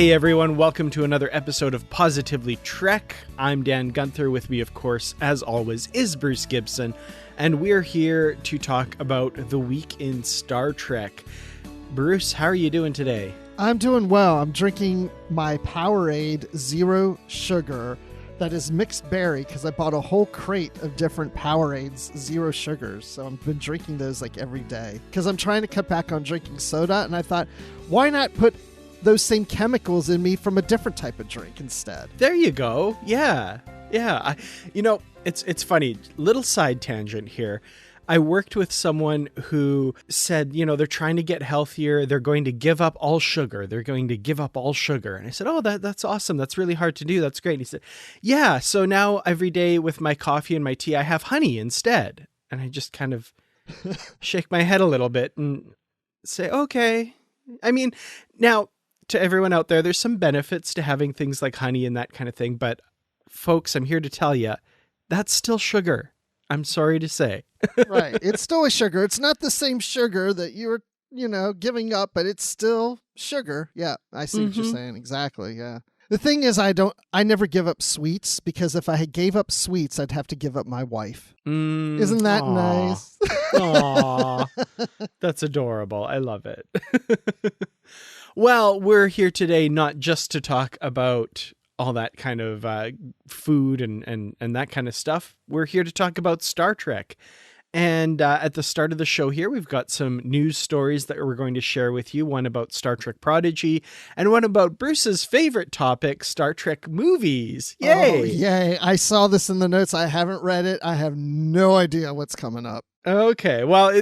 Hey everyone, welcome to another episode of Positively Trek. I'm Dan Gunther. With me, of course, as always, is Bruce Gibson, and we're here to talk about the week in Star Trek. Bruce, how are you doing today? I'm doing well. I'm drinking my Powerade Zero Sugar that is mixed berry because I bought a whole crate of different Powerades Zero Sugars. So I've been drinking those like every day because I'm trying to cut back on drinking soda, and I thought, why not put those same chemicals in me from a different type of drink instead? There you go. Yeah. It's funny. Little side tangent here. I worked with someone who said, they're trying to get healthier. They're going to give up all sugar. And I said, oh, that's awesome. That's really hard to do. That's great. And he said, yeah. So now every day with my coffee and my tea, I have honey instead. And I just kind of shake my head a little bit and say, okay. I mean, now, to everyone out there, there's some benefits to having things like honey and that kind of thing. But folks, I'm here to tell you, that's still sugar. I'm sorry to say. Right. It's still a sugar. It's not the same sugar that you're, giving up, but it's still sugar. Yeah. I see what you're saying. Exactly. Yeah. The thing is, I never give up sweets, because if I gave up sweets, I'd have to give up my wife. Isn't that nice? Aw. That's adorable. I love it. Well, we're here today not just to talk about all that kind of food and that kind of stuff. We're here to talk about Star Trek. And at the start of the show here, we've got some news stories that we're going to share with you. One about Star Trek Prodigy and one about Bruce's favorite topic, Star Trek movies. Yay! Oh, yay. I saw this in the notes. I haven't read it. I have no idea what's coming up. Okay, well,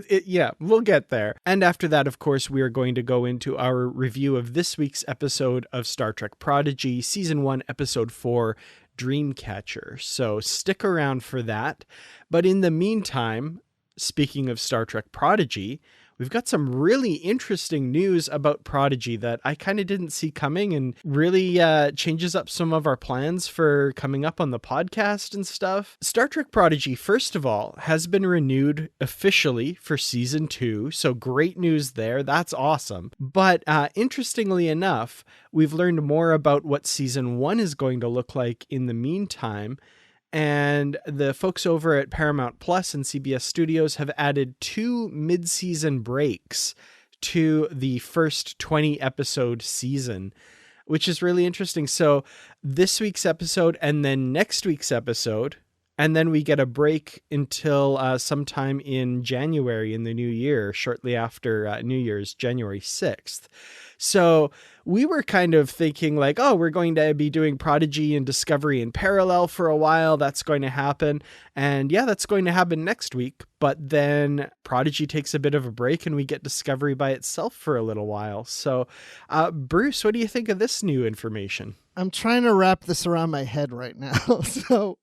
we'll get there. And after that, of course, we are going to go into our review of this week's episode of Star Trek Prodigy, Season 1, Episode 4, Dreamcatcher. So stick around for that. But in the meantime, speaking of Star Trek Prodigy, we've got some really interesting news about Prodigy that I kind of didn't see coming, and really changes up some of our plans for coming up on the podcast and stuff. Star Trek Prodigy, first of all, has been renewed officially for Season 2, so great news there. That's awesome. But interestingly enough, we've learned more about what Season 1 is going to look like in the meantime. And the folks over at Paramount Plus and CBS Studios have added 2 mid-season breaks to the first 20-episode season, which is really interesting. So this week's episode and then next week's episode, and then we get a break until sometime in January in the new year, shortly after New Year's, January 6th. So we were kind of thinking like, oh, we're going to be doing Prodigy and Discovery in parallel for a while. That's going to happen. And yeah, that's going to happen next week. But then Prodigy takes a bit of a break and we get Discovery by itself for a little while. So Bruce, what do you think of this new information? I'm trying to wrap this around my head right now.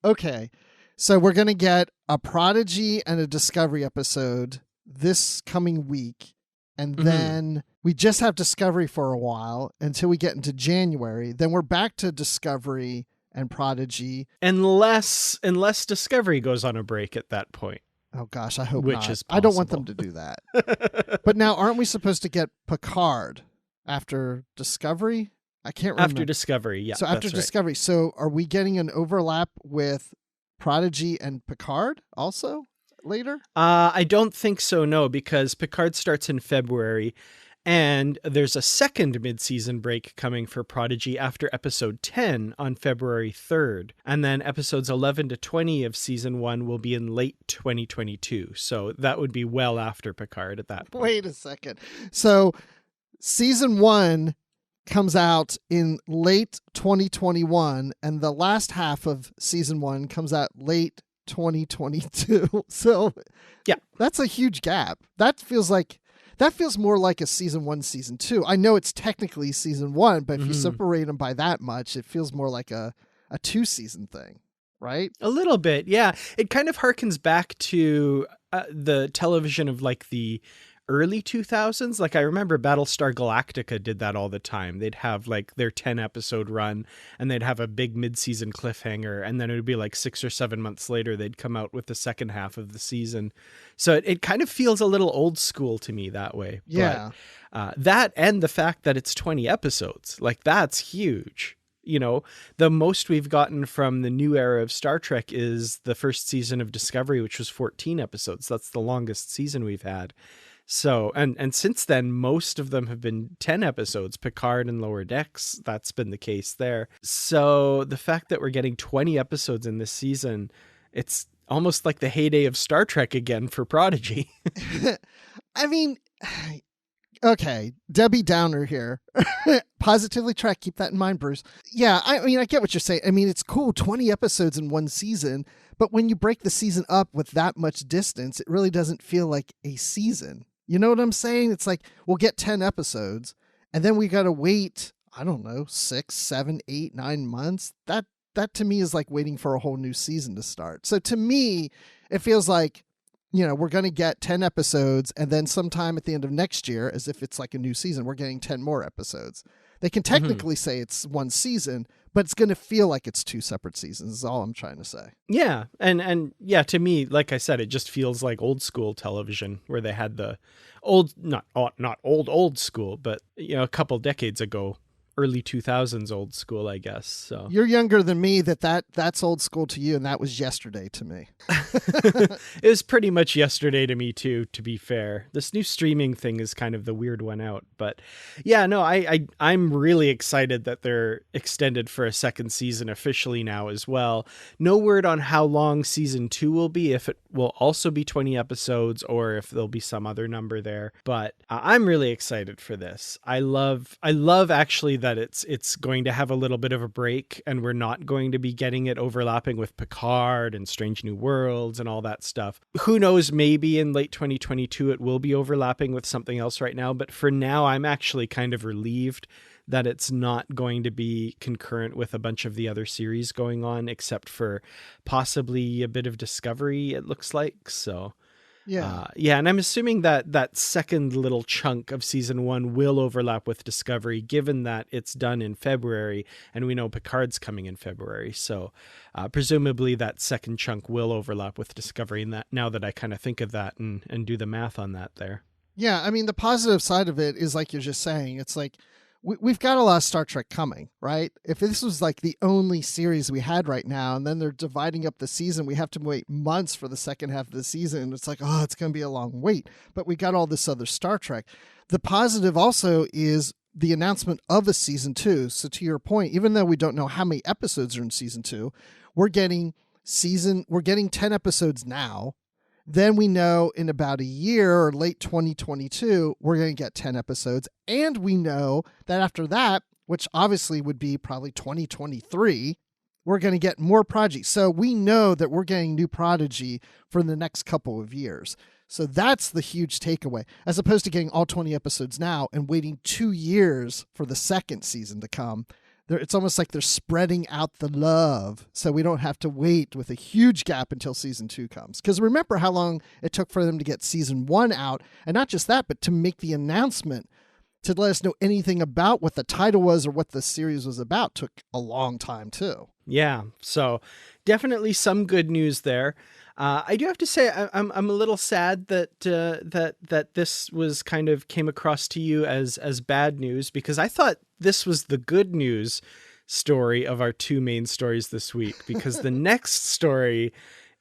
Okay. So we're going to get a Prodigy and a Discovery episode this coming week. And then we just have Discovery for a while until we get into January. Then we're back to Discovery and Prodigy. Unless Discovery goes on a break at that point. Oh, gosh, I hope which not. Is possible. I don't want them to do that. But now, aren't we supposed to get Picard after Discovery? I can't remember. After Discovery, yeah. So after Discovery. Right. So are we getting an overlap with Prodigy and Picard also later? I don't think so, no, because Picard starts in February, and there's a second mid-season break coming for Prodigy after episode 10 on February 3rd. And then episodes 11 to 20 of season 1 will be in late 2022. So that would be well after Picard at that point. Wait a second. So season 1 comes out in late 2021, and the last half of season 1 comes out late 2022. So yeah, that's a huge gap. That feels more like a season 1, season 2. I know it's technically season 1, but if you separate them by that much, it feels more like a 2-season thing, right? A little bit, yeah. It kind of harkens back to the television of like the early 2000s. Like I remember Battlestar Galactica did that all the time. They'd have like their 10 episode run and they'd have a big mid-season cliffhanger, and then it would be like 6 or 7 months later they'd come out with the second half of the season. So it kind of feels a little old school to me that way. Yeah. But, that and the fact that it's 20 episodes, like that's huge. You know, the most we've gotten from the new era of Star Trek is the first season of Discovery, which was 14 episodes. That's the longest season we've had. So, and since then, most of them have been 10 episodes, Picard and Lower Decks. That's been the case there. So the fact that we're getting 20 episodes in this season, it's almost like the heyday of Star Trek again for Prodigy. I mean, okay, Debbie Downer here. Positively Trek, keep that in mind, Bruce. Yeah, I mean, I get what you're saying. I mean, it's cool, 20 episodes in one season, but when you break the season up with that much distance, it really doesn't feel like a season. You know what I'm saying? It's like, we'll get 10 episodes, and then we got to wait, I don't know, 6, 7, 8, 9 months. That to me is like waiting for a whole new season to start. So to me, it feels like, you know, we're going to get 10 episodes, and then sometime at the end of next year, as if it's like a new season, we're getting 10 more episodes. They can technically say it's one season, but it's going to feel like it's 2 separate seasons is all I'm trying to say. Yeah. And yeah, to me, like I said, it just feels like old school television where they had the not old school, but, you know, a couple decades ago, early 2000s old school, I guess. So you're younger than me. That's old school to you, and that was yesterday to me. It was pretty much yesterday to me too, to be fair. This new streaming thing is kind of the weird one out, but yeah, no, I'm really excited that they're extended for a second season officially now as well. No word on how long season 2 will be, if it will also be 20 episodes or if there'll be some other number there, but I'm really excited for this. I love actually that it's going to have a little bit of a break, and we're not going to be getting it overlapping with Picard and Strange New Worlds and all that stuff. Who knows, maybe in late 2022 it will be overlapping with something else right now, but for now I'm actually kind of relieved that it's not going to be concurrent with a bunch of the other series going on, except for possibly a bit of Discovery, it looks like. So yeah. And I'm assuming that second little chunk of season 1 will overlap with Discovery, given that it's done in February, and we know Picard's coming in February. So presumably that second chunk will overlap with Discovery, and that, now that I kind of think of that and do the math on that there. Yeah, I mean, the positive side of it is like you're just saying, it's like, we've got a lot of Star Trek coming, right? If this was like the only series we had right now, and then they're dividing up the season, we have to wait months for the second half of the season. And it's like, oh, it's going to be a long wait. But we got all this other Star Trek. The positive also is the announcement of a season 2. So to your point, even though we don't know how many episodes are in season 2, we're getting 10 episodes now. Then we know in about a year or late 2022, we're going to get 10 episodes. And we know that after that, which obviously would be probably 2023, we're going to get more Prodigy. So we know that we're getting new Prodigy for the next couple of years. So that's the huge takeaway, as opposed to getting all 20 episodes now and waiting 2 years for the second season to come. It's almost like they're spreading out the love so we don't have to wait with a huge gap until season 2 comes. Because remember how long it took for them to get season 1 out, and not just that, but to make the announcement to let us know anything about what the title was or what the series was about took a long time too. Yeah, so definitely some good news there. I do have to say I'm a little sad that that this was kind of came across to you as bad news, because I thought this was the good news story of our 2 main stories this week, because the next story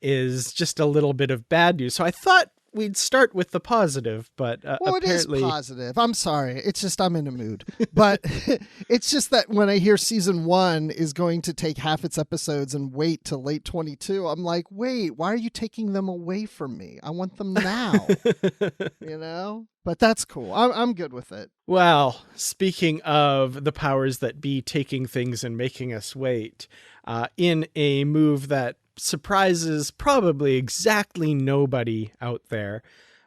is just a little bit of bad news. So I thought we'd start with the positive, but apparently... It is positive. I'm sorry. It's just I'm in a mood. But it's just that when I hear season 1 is going to take half its episodes and wait till late 22, I'm like, wait, why are you taking them away from me? I want them now. You know? But that's cool. I'm good with it. Well, speaking of the powers that be taking things and making us wait, in a move that surprises probably exactly nobody out there,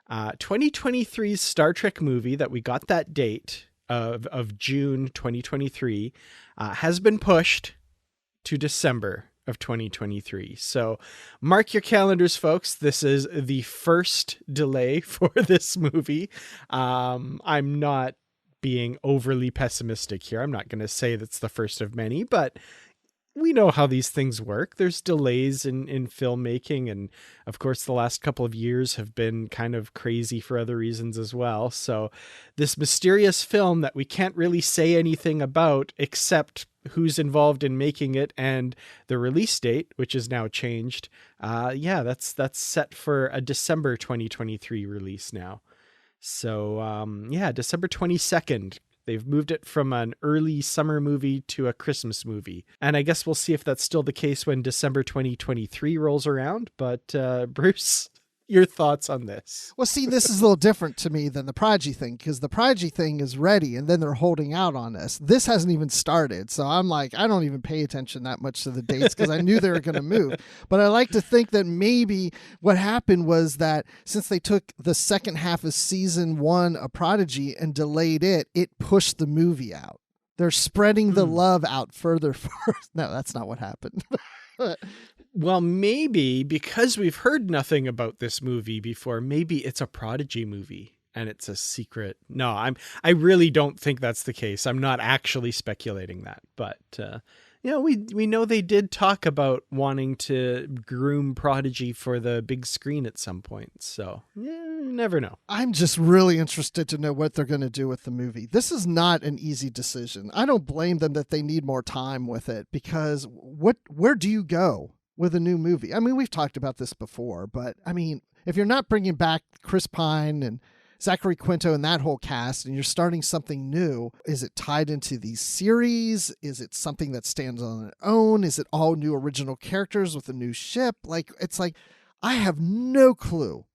2023's Star Trek movie that we got that date of June 2023 has been pushed to December of 2023. So mark your calendars, folks. This is the first delay for this movie. I'm not being overly pessimistic here. I'm not going to say that's the first of many, but we know how these things work. There's delays in filmmaking. And of course, the last couple of years have been kind of crazy for other reasons as well. So this mysterious film that we can't really say anything about except who's involved in making it and the release date, which is now changed. That's set for a December 2023 release now. So December 22nd. They've moved it from an early summer movie to a Christmas movie. And I guess we'll see if that's still the case when December 2023 rolls around. But Bruce, your thoughts on this? Well, see, this is a little different to me than the Prodigy thing, because the Prodigy thing is ready and then they're holding out on us. This hasn't even started. So I'm like, I don't even pay attention that much to the dates because I knew they were going to move. But I like to think that maybe what happened was that since they took the second half of season 1 of Prodigy and delayed it, it pushed the movie out. They're spreading the love out further. No, that's not what happened. Well, maybe because we've heard nothing about this movie before, maybe it's a Prodigy movie and it's a secret. No, I really don't think that's the case. I'm not actually speculating that, but we know they did talk about wanting to groom Prodigy for the big screen at some point. So you never know. I'm just really interested to know what they're going to do with the movie. This is not an easy decision. I don't blame them that they need more time with it, because where do you go with a new movie? I mean, we've talked about this before, but I mean, if you're not bringing back Chris Pine and Zachary Quinto and that whole cast and you're starting something new, is it tied into these series? Is it something that stands on its own? Is it all new original characters with a new ship? It's like, I have no clue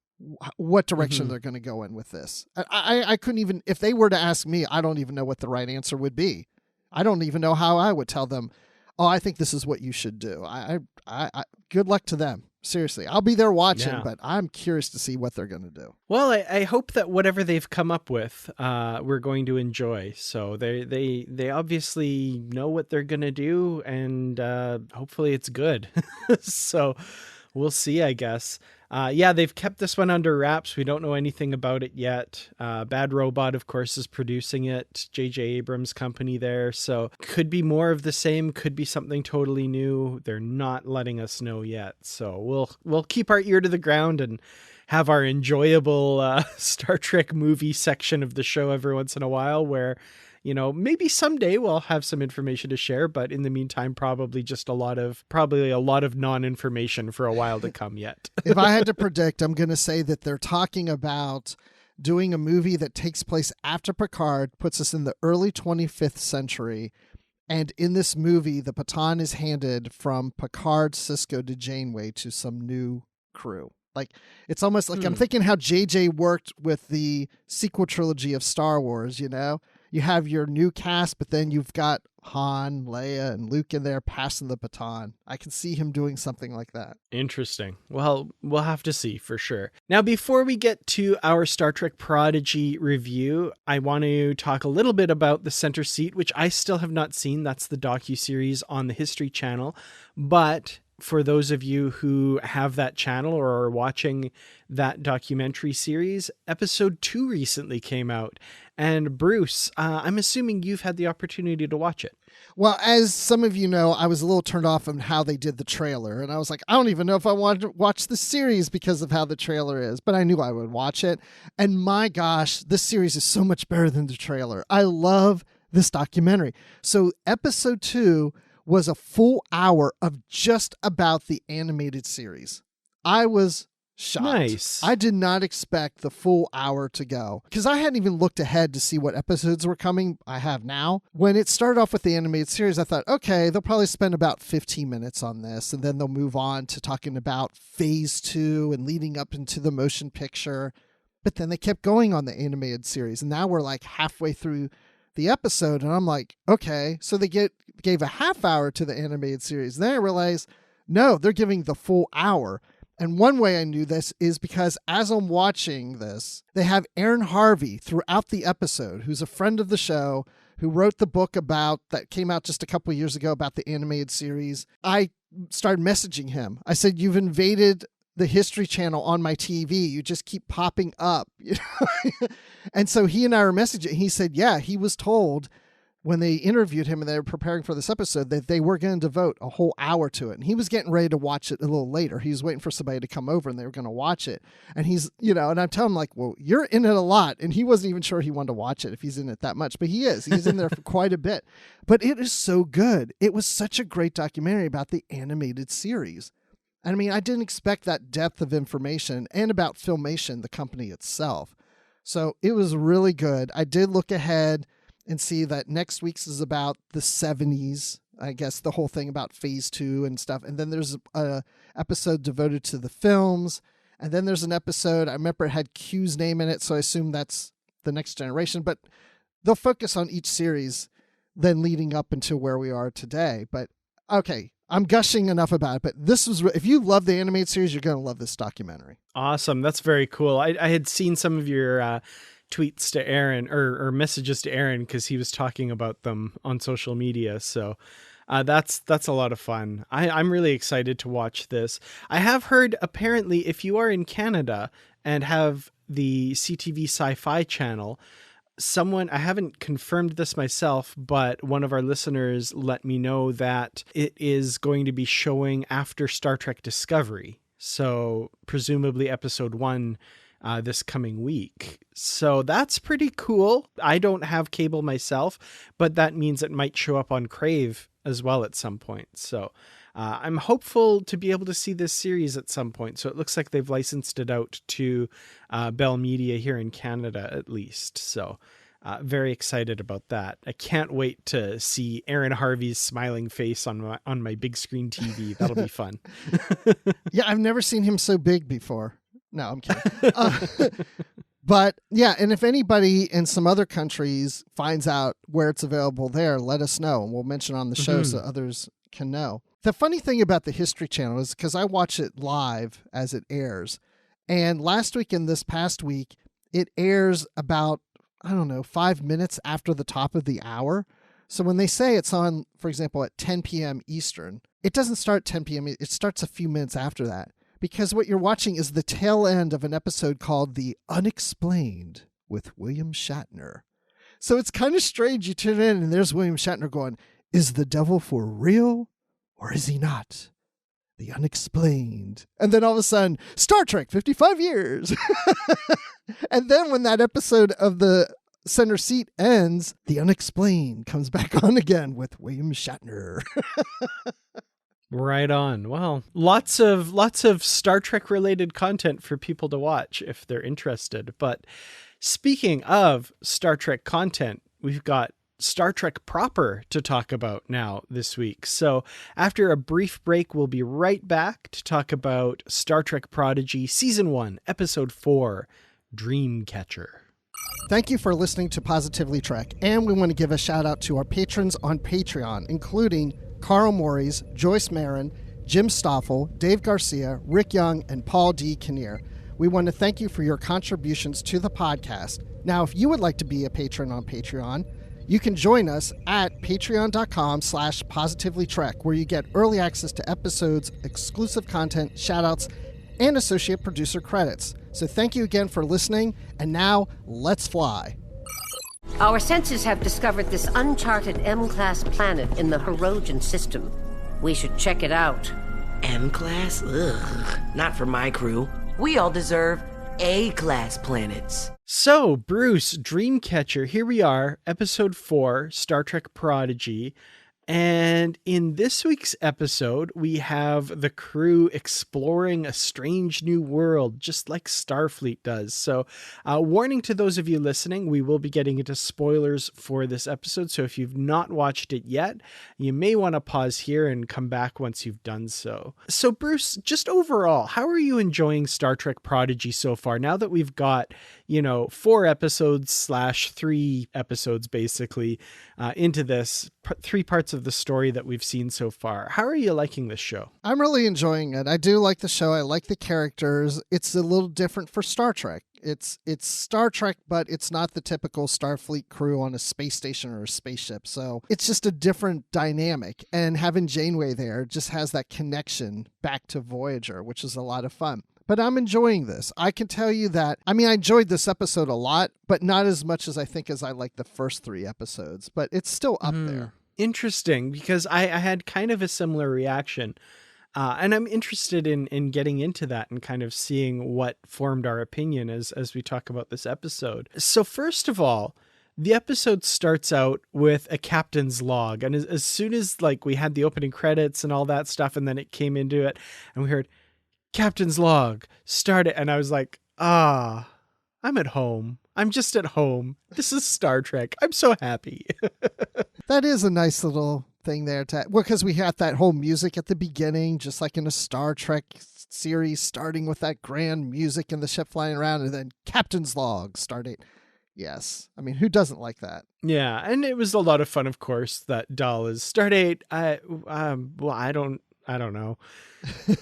what direction they're going to go in with this. I couldn't even, if they were to ask me, I don't even know what the right answer would be. I don't even know how I would tell them, oh, I think this is what you should do. I good luck to them. Seriously, I'll be there watching, but I'm curious to see what they're going to do. Well, I hope that whatever they've come up with, we're going to enjoy. So they obviously know what they're going to do, and hopefully it's good. So we'll see, I guess. They've kept this one under wraps. We don't know anything about it yet. Bad Robot, of course, is producing it. J.J. Abrams' company there. So could be more of the same. Could be something totally new. They're not letting us know yet. So we'll keep our ear to the ground and have our enjoyable Star Trek movie section of the show every once in a while where, maybe someday we'll have some information to share, but in the meantime, probably a lot of non-information for a while to come yet. If I had to predict, I'm going to say that they're talking about doing a movie that takes place after Picard, puts us in the early 25th century. And in this movie, the baton is handed from Picard, Sisko to Janeway to some new crew. It's almost like I'm thinking how JJ worked with the sequel trilogy of Star Wars, You have your new cast, but then you've got Han, Leia, and Luke in there passing the baton. I can see him doing something like that. Interesting. Well, we'll have to see for sure. Now, before we get to our Star Trek Prodigy review, I want to talk a little bit about The Center Seat, which I still have not seen. That's the docuseries on the History Channel. But for those of you who have that channel or are watching that documentary series, episode 2 recently came out. And Bruce, I'm assuming you've had the opportunity to watch it. Well, as some of you know, I was a little turned off on how they did the trailer. And I was like, I don't even know if I want to watch the series because of how the trailer is. But I knew I would watch it. And my gosh, this series is so much better than the trailer. I love this documentary. So episode 2 was a full hour of just about the animated series. I was shocked. Nice. I did not expect the full hour to go because I hadn't even looked ahead to see what episodes were coming. I have now. When it started off with the animated series, I thought, okay, they'll probably spend about 15 minutes on this and then they'll move on to talking about phase 2 and leading up into the motion picture. But then they kept going on the animated series. And now we're like halfway through the episode and I'm like, okay, so they gave a half hour to the animated series. Then I realized, no, they're giving the full hour. And one way I knew this is because as I'm watching this, they have Aaron Harvey throughout the episode, who's a friend of the show, who wrote the book that came out just a couple years ago about the animated series. I started messaging him. I said, "You've invaded the History Channel on my TV. You just keep popping up." And so he and I were messaging. He said, yeah, he was told when they interviewed him and they were preparing for this episode that they were going to devote a whole hour to it. And he was getting ready to watch it a little later. He was waiting for somebody to come over and they were going to watch it. And he's, and I'm telling him like, well, you're in it a lot. And he wasn't even sure he wanted to watch it if he's in it that much, but he is. He's in there for quite a bit. But it is so good. It was such a great documentary about the animated series. I mean, I didn't expect that depth of information and about Filmation, the company itself. So it was really good. I did look ahead and see that next week's is about the 70s, I guess the whole thing about phase 2 and stuff. And then there's a episode devoted to the films. And then there's an episode, I remember it had Q's name in it, so I assume that's the next generation. But they'll focus on each series then leading up until where we are today. But okay, I'm gushing enough about it. But this was, if you love the animated series, you're going to love this documentary. Awesome. That's very cool. I had seen some of your tweets to Aaron or messages to Aaron because he was talking about them on social media. So that's a lot of fun. I'm really excited to watch this. I have heard apparently if you are in Canada and have the CTV Sci-Fi channel, I haven't confirmed this myself, but one of our listeners let me know that it is going to be showing after Star Trek Discovery. So presumably episode 1 this coming week. So that's pretty cool. I don't have cable myself, but that means it might show up on Crave as well at some point. So I'm hopeful to be able to see this series at some point. So it looks like they've licensed it out to Bell Media here in Canada at least. So very excited about that. I can't wait to see Aaron Harvey's smiling face on my big screen TV. That'll be fun. Yeah, I've never seen him so big before. No, I'm kidding. But yeah, and if anybody in some other countries finds out where it's available there, let us know. And we'll mention on the show so others can know. The funny thing about the History Channel is because I watch it live as it airs. And last week and this past week, it airs about, 5 minutes after the top of the hour. So when they say it's on, for example, at 10 p.m. Eastern, it doesn't start 10 p.m. It starts a few minutes after that. Because what you're watching is the tail end of an episode called The Unexplained with William Shatner. So it's kind of strange. You tune in and there's William Shatner going, is the devil for real or is he not? The Unexplained. And then all of a sudden, Star Trek, 55 years. And then when that episode of the center seat ends, The Unexplained comes back on again with William Shatner. Right on. Well, lots of Star Trek related content for people to watch if they're interested. But speaking of Star Trek content, we've got Star Trek proper to talk about now this week. So after a brief break, we'll be right back to talk about Star Trek Prodigy Season 1, Episode 4, Dreamcatcher. Thank you for listening to Positively Trek, and we want to give a shout out to our patrons on Patreon, including Carl Morris, Joyce Marin, Jim Stoffel, Dave Garcia, Rick Young, and Paul D. Kinnear. We want to thank you for your contributions to the podcast. Now, if you would like to be a patron on Patreon, you can join us at patreon.com/positivelytrek, where you get early access to episodes, exclusive content, shoutouts, and associate producer credits. So thank you again for listening, and now let's fly. Our sensors have discovered this uncharted M-class planet in the Heroine System. We should check it out. M-class? Ugh, not for my crew. We all deserve A-class planets. So, Bruce, Dreamcatcher, here we are, Episode 4, Star Trek Prodigy. And in this week's episode, we have the crew exploring a strange new world, just like Starfleet does. So, warning to those of you listening, we will be getting into spoilers for this episode. So if you've not watched it yet, you may want to pause here and come back once you've done so. So Bruce, just overall, how are you enjoying Star Trek Prodigy so far? Now that we've got, 4 episodes / 3 episodes basically into this, 3 parts of the story that we've seen so far. How are you liking this show? I'm really enjoying it. I do like the show. I like the characters. It's a little different for Star Trek. It's Star Trek, but it's not the typical Starfleet crew on a space station or a spaceship. So it's just a different dynamic. And having Janeway there just has that connection back to Voyager, which is a lot of fun. But I'm enjoying this. I can tell you that, I enjoyed this episode a lot, but not as much as I like the first 3 episodes. But it's still up there. Interesting, because I had kind of a similar reaction. And I'm interested in getting into that and kind of seeing what formed our opinion as we talk about this episode. So first of all, the episode starts out with a captain's log. And as soon as we had the opening credits and all that stuff, and then it came into it and we heard captain's log, start it. And I was like, I'm at home. I'm just at home. This is Star Trek. I'm so happy. That is a nice little thing there. Because we had that whole music at the beginning, just like in a Star Trek series, starting with that grand music and the ship flying around, and then captain's log, start it. Yes. Who doesn't like that? Yeah. And it was a lot of fun, of course, that Dahl is Stardate. I don't know.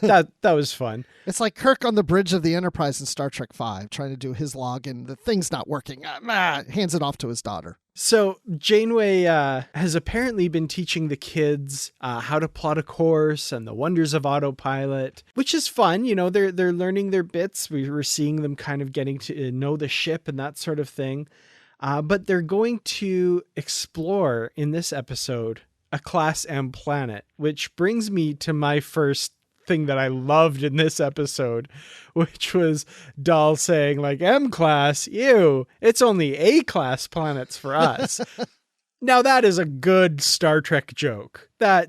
That was fun. It's like Kirk on the bridge of the Enterprise in Star Trek V, trying to do his log, and the thing's not working. Hands it off to his daughter. So Janeway has apparently been teaching the kids how to plot a course and the wonders of autopilot, which is fun. They're learning their bits. We were seeing them kind of getting to know the ship and that sort of thing. But they're going to explore in this episode a Class M planet, which brings me to my first thing that I loved in this episode, which was Dahl saying M class, ew, it's only A class planets for us. Now that is a good Star Trek joke. That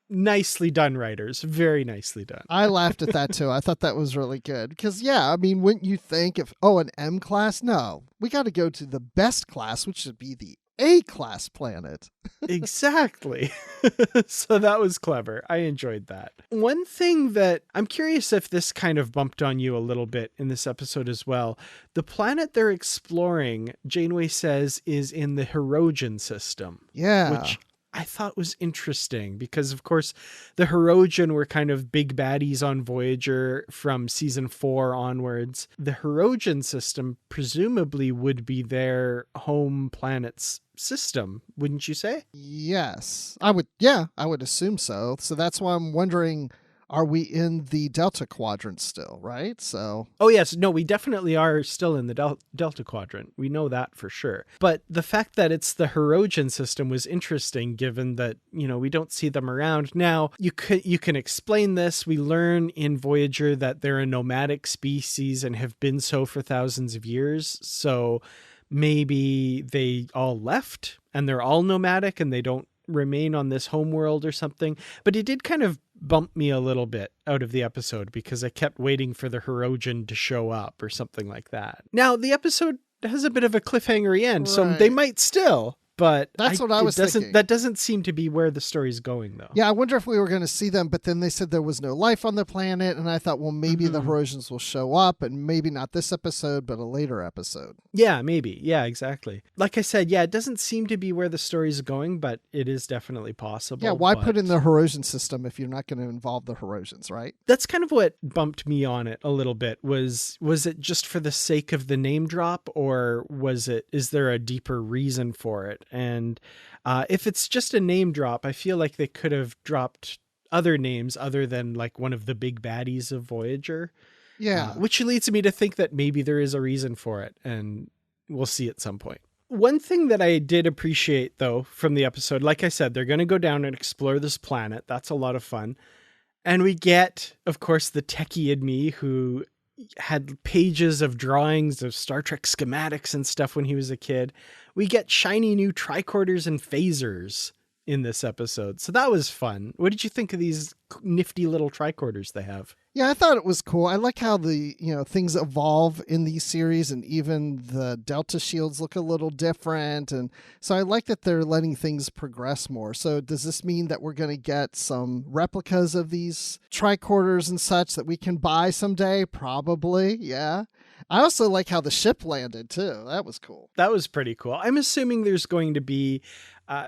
nicely done, writers. Very nicely done. I laughed at that too. I thought that was really good. Because wouldn't you think an M class? No, we got to go to the best class, which should be the A-class planet. Exactly. So that was clever. I enjoyed that. One thing that I'm curious if this kind of bumped on you a little bit in this episode as well. The planet they're exploring, Janeway says, is in the Heroine System. Yeah. Which I thought was interesting because, of course, the Heroine were kind of big baddies on Voyager from season 4 onwards. The Heroine System presumably would be their home planet's system, wouldn't you say? Yes, I would assume so. So that's why I'm wondering, are we in the Delta Quadrant still, right? So. Oh, yes. No, we definitely are still in the Delta Quadrant. We know that for sure. But the fact that it's the Heroine System was interesting, given that, we don't see them around. Now, you can explain this. We learn in Voyager that they're a nomadic species and have been so for thousands of years. So maybe they all left and they're all nomadic and they don't remain on this home world or something. But it did kind of bump me a little bit out of the episode because I kept waiting for the Heroine to show up or something like that. Now, the episode has a bit of a cliffhanger end, so they might still, but that's what I was thinking. That doesn't seem to be where the story's going, though. Yeah, I wonder if we were going to see them, but then they said there was no life on the planet, and I thought, well, maybe the Heroines will show up, and maybe not this episode, but a later episode. Yeah, maybe. Yeah, exactly. Like I said, it doesn't seem to be where the story's going, but it is definitely possible. Yeah, why put in the Heroine System if you're not going to involve the Heroines, right? That's kind of what bumped me on it a little bit. Was it just for the sake of the name drop, or is there a deeper reason for it? And if it's just a name drop, I feel like they could have dropped other names other than one of the big baddies of Voyager. Yeah. Which leads me to think that maybe there is a reason for it, and we'll see at some point. One thing that I did appreciate, though, from the episode, like I said, they're going to go down and explore this planet. That's a lot of fun. And we get, of course, the techie in me who had pages of drawings of Star Trek schematics and stuff when he was a kid. We get shiny new tricorders and phasers in this episode. So that was fun. What did you think of these nifty little tricorders they have? Yeah, I thought it was cool. I like how the, things evolve in these series, and even the Delta shields look a little different. And so I like that they're letting things progress more. So does this mean that we're going to get some replicas of these tricorders and such that we can buy someday? Probably. Yeah. I also like how the ship landed too. That was cool. That was pretty cool. I'm assuming there's going to be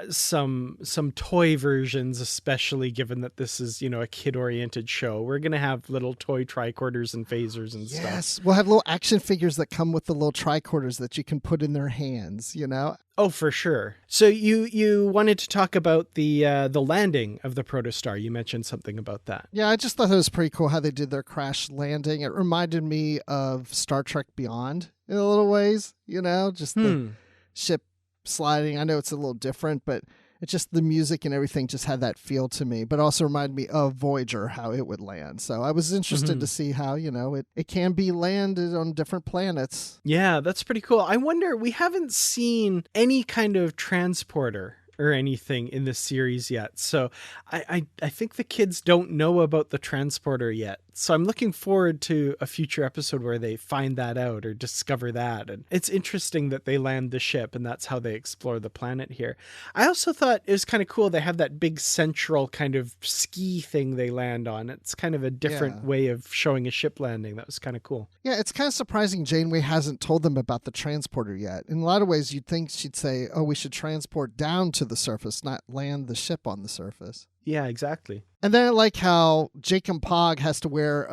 some toy versions, especially given that this is, a kid-oriented show. We're going to have little toy tricorders and phasers and stuff. Yes, we'll have little action figures that come with the little tricorders that you can put in their hands, you know? Oh, for sure. So you wanted to talk about the landing of the protostar. You mentioned something about that. Yeah, I just thought it was pretty cool how they did their crash landing. It reminded me of Star Trek Beyond in a little ways, you know, just the ship sliding. I know it's a little different, but it's just the music and everything just had that feel to me, but also reminded me of Voyager, how it would land. So I was interested to see how, you know, it can be landed on different planets. Yeah, that's pretty cool. I wonder, we haven't seen any kind of transporter or anything in this series yet. So I think the kids don't know about the transporter yet. So I'm looking forward to a future episode where they find that out or discover that. And it's interesting that they land the ship and that's how they explore the planet here. I also thought it was kind of cool. They have that big central kind of ski thing they land on. It's kind of a different way of showing a ship landing. That was kind of cool. Yeah, it's kind of surprising Janeway hasn't told them about the transporter yet. In a lot of ways, you'd think she'd say, oh, we should transport down to the surface, not land the ship on the surface. Yeah, exactly. And then I like how jenkinpog has to wear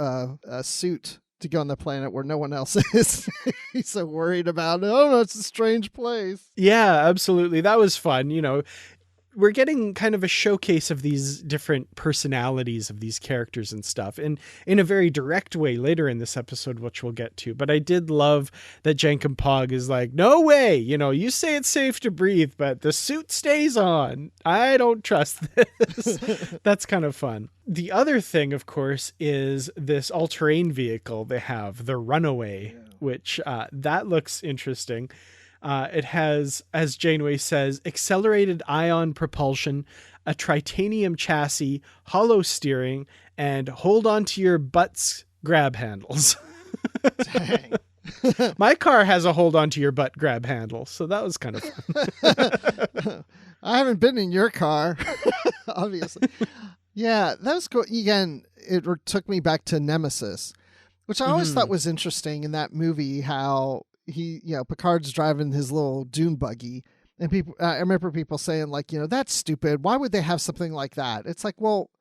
a suit to go on the planet where no one else is. He's so worried about it. Oh, no, it's a strange place. Yeah, absolutely. That was fun. You know, we're getting kind of a showcase of these different personalities of these characters and stuff, and in a very direct way later in this episode, which we'll get to. But I did love that jenkinpog is like, no way, you know, you say it's safe to breathe, but the suit stays on. I don't trust this. That's kind of fun. The other thing, of course, is this all-terrain vehicle they have, the Runaway, which that looks interesting. It has, as Janeway says, accelerated ion propulsion, a titanium chassis, hollow steering, and hold on to your butts grab handles. Dang. My car has a hold on to your butt grab handle, so that was kind of fun. I haven't been in your car, obviously. Yeah, that was cool. Again, it took me back to Nemesis, which I always thought was interesting in that movie, how Picard's driving his little dune buggy, and I remember people saying like, that's stupid. Why would they have something like that? It's like, well,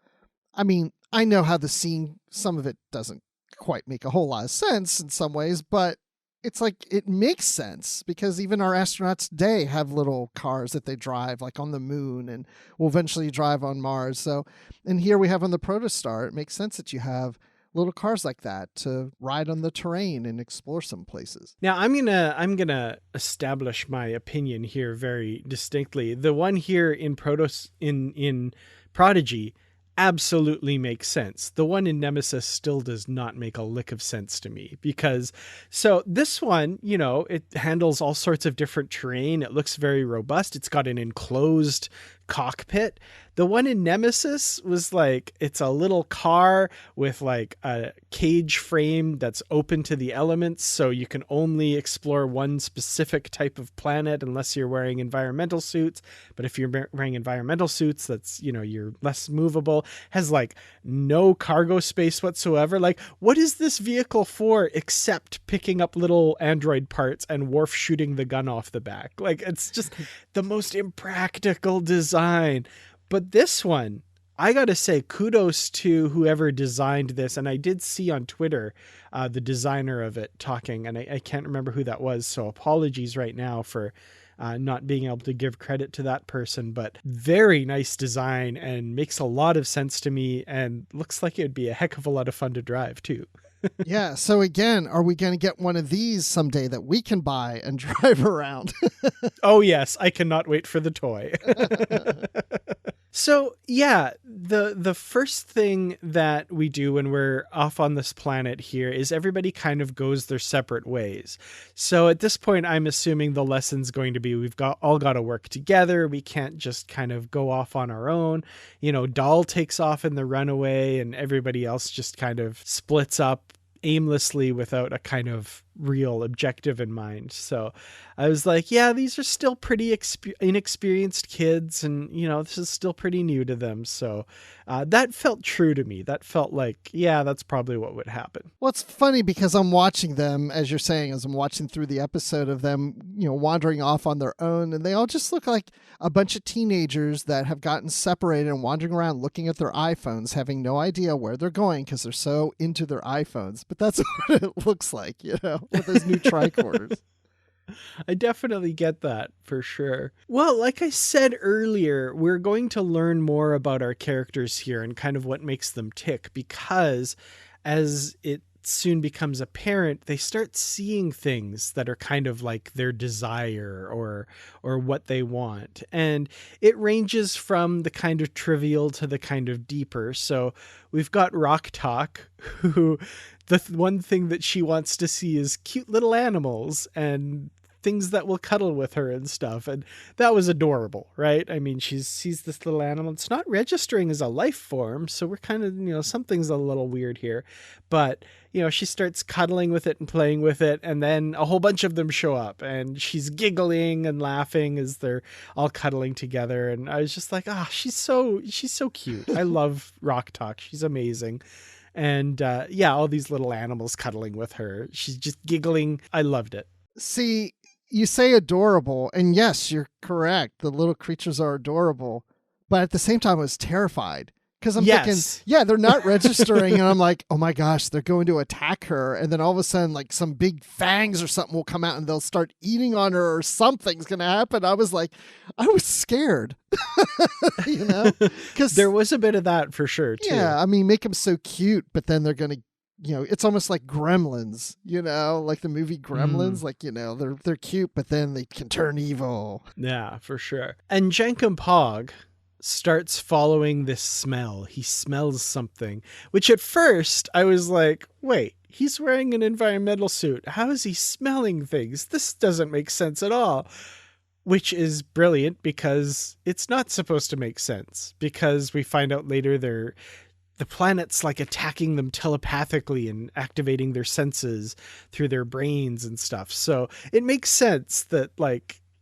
I mean, I know how the scene, some of it doesn't quite make a whole lot of sense in some ways, but it's like, it makes sense because even our astronauts today have little cars that they drive like on the moon and will eventually drive on Mars. So, and here we have on the protostar, it makes sense that you have little cars like that to ride on the terrain and explore some places. Now I'm gonna establish my opinion here very distinctly. The one here in Prodigy absolutely makes sense. The one in Nemesis still does not make a lick of sense to me, because so this one, it handles all sorts of different terrain. It looks very robust. It's got an enclosed cockpit. The one in Nemesis was like, it's a little car with like a cage frame that's open to the elements, so you can only explore one specific type of planet unless you're wearing environmental suits. But if you're wearing environmental suits, that's, you're less movable. Has like no cargo space whatsoever. Like, what is this vehicle for except picking up little android parts and Worf shooting the gun off the back? Like, it's just the most impractical design. But this one, I got to say, kudos to whoever designed this. And I did see on Twitter, the designer of it talking, and I can't remember who that was. So apologies right now for not being able to give credit to that person, but very nice design and makes a lot of sense to me and looks like it would be a heck of a lot of fun to drive too. Yeah. So again, are we going to get one of these someday that we can buy and drive around? Oh yes. I cannot wait for the toy. So yeah, the first thing that we do when we're off on this planet here is everybody kind of goes their separate ways. So at this point, I'm assuming the lesson's going to be, we've all got to work together. We can't just kind of go off on our own. Dahl takes off in the Runaway and everybody else just kind of splits up aimlessly without a kind of real objective in mind. So I was like, yeah, these are still pretty inexperienced kids, and this is still pretty new to them. So that felt true to me. That felt like, yeah, that's probably what would happen. Well, it's funny because I'm watching them, as you're saying, as I'm watching through the episode of them, wandering off on their own, and they all just look like a bunch of teenagers that have gotten separated and wandering around looking at their iPhones, having no idea where they're going because they're so into their iPhones. But that's what it looks like, with those new tricorders. I definitely get that for sure. Well, like I said earlier, we're going to learn more about our characters here and kind of what makes them tick, because as it soon becomes apparent, they start seeing things that are kind of like their desire or what they want. And it ranges from the kind of trivial to the kind of deeper. So we've got Rock Talk, who the one thing that she wants to see is cute little animals and things that will cuddle with her and stuff. And that was adorable, right? I mean, she sees this little animal. It's not registering as a life form, so we're kind of, something's a little weird here. But, she starts cuddling with it and playing with it, and then a whole bunch of them show up, and she's giggling and laughing as they're all cuddling together. And I was just like, she's so cute. I love Rock Talk. She's amazing. And all these little animals cuddling with her. She's just giggling. I loved it. See, you say adorable, and yes, you're correct. The little creatures are adorable, but at the same time, I was terrified because I'm thinking, they're not registering, and I'm like, oh my gosh, they're going to attack her, and then all of a sudden, like some big fangs or something will come out, and they'll start eating on her, or something's going to happen. I was scared, because there was a bit of that for sure too. Yeah, I mean, make them so cute, but then they're going to. It's almost like Gremlins, like the movie Gremlins, they're cute, but then they can turn evil. Yeah, for sure. And jenkinpog starts following this smell. He smells something, which at first I was like, wait, he's wearing an environmental suit. How is he smelling things? This doesn't make sense at all. Which is brilliant because it's not supposed to make sense, because we find out later the planet's like attacking them telepathically and activating their senses through their brains and stuff. So it makes sense that